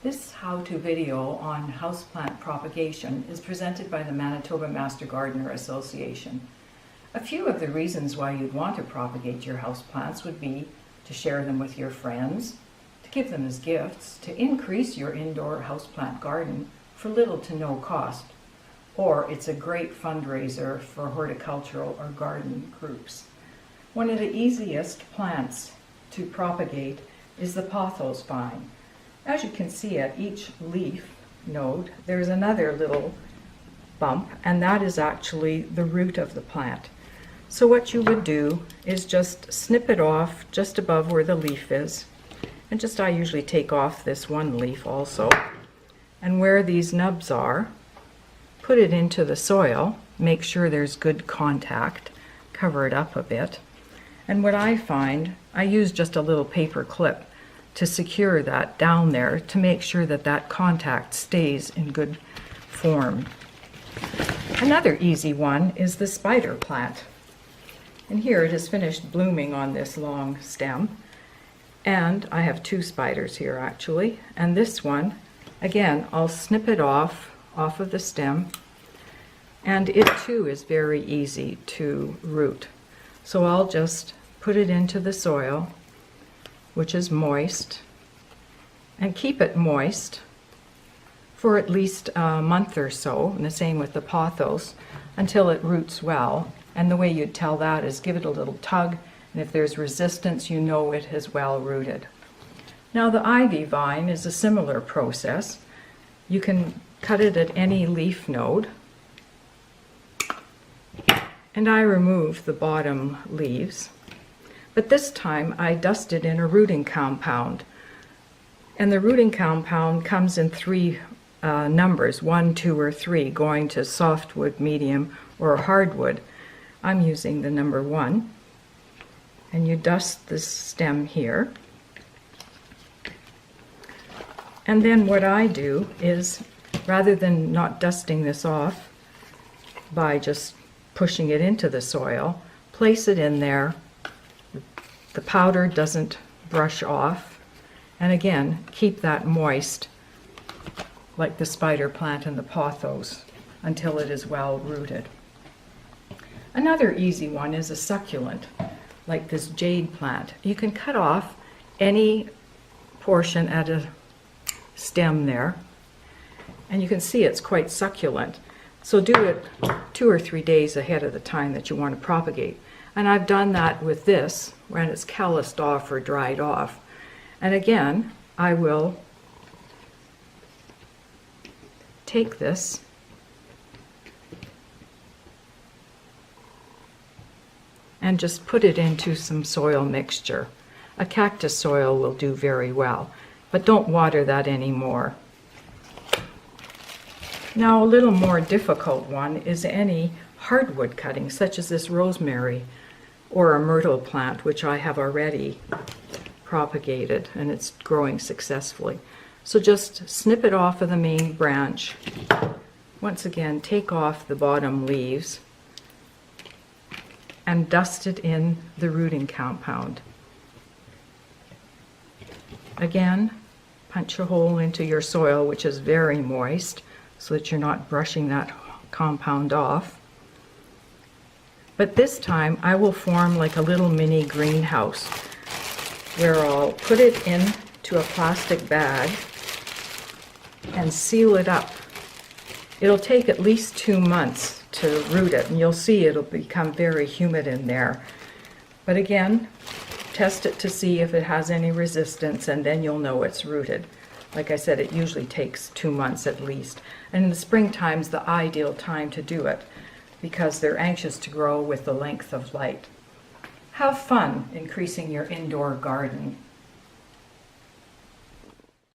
This how-to video on houseplant propagation is presented by the Manitoba Master Gardener Association. A few of the reasons why you'd want to propagate your houseplants would be to share them with your friends, to give them as gifts, to increase your indoor houseplant garden for little to no cost, or it's a great fundraiser for horticultural or garden groups. One of the easiest plants to propagate is the pothos vine. As you can see at each leaf node, there's another little bump, and that is actually the root of the plant. So what you would do is just snip it off just above where the leaf is, and I usually take off this one leaf also, and where these nubs are, put it into the soil, make sure there's good contact, cover it up a bit, and what I find, I use just a little paper clip to secure that down there to make sure that that contact stays in good form. Another easy one is the spider plant. And here it has finished blooming on this long stem. And I have two spiders here actually. And this one, again, I'll snip it off of the stem. And it too is very easy to root. So I'll just put it into the soil, which is moist, and keep it moist for at least a month or so, and the same with the pothos, until it roots well. And the way you'd tell that is give it a little tug, and if there's resistance, you know it has well rooted. Now the ivy vine is a similar process. You can cut it at any leaf node, and I remove the bottom leaves. But this time I dusted in a rooting compound. And the rooting compound comes in three numbers, 1, 2, or 3, going to softwood, medium, or hardwood. I'm using the number 1. And you dust the stem here. And then what I do is, rather than not dusting this off by just pushing it into the soil, place it in there. The powder doesn't brush off, and again, keep that moist like the spider plant and the pothos until it is well rooted. Another easy one is a succulent, like this jade plant. You can cut off any portion at a stem there, and you can see it's quite succulent. So do it 2 or 3 days ahead of the time that you want to propagate. And I've done that with this when it's calloused off or dried off. And again, I will take this and just put it into some soil mixture. A cactus soil will do very well, but don't water that anymore. Now a little more difficult one is any hardwood cutting, such as this rosemary or a myrtle plant, which I have already propagated, and it's growing successfully. So just snip it off of the main branch. Once again, take off the bottom leaves and dust it in the rooting compound. Again, punch a hole into your soil, which is very moist, so that you're not brushing that compound off. But this time I will form like a little mini greenhouse where I'll put it into a plastic bag and seal it up. It'll take at least 2 months to root it, and you'll see it'll become very humid in there. But again, test it to see if it has any resistance, and then you'll know it's rooted. Like I said, it usually takes 2 months at least. And in the springtime's the ideal time to do it, because they're anxious to grow with the length of light. Have fun increasing your indoor garden.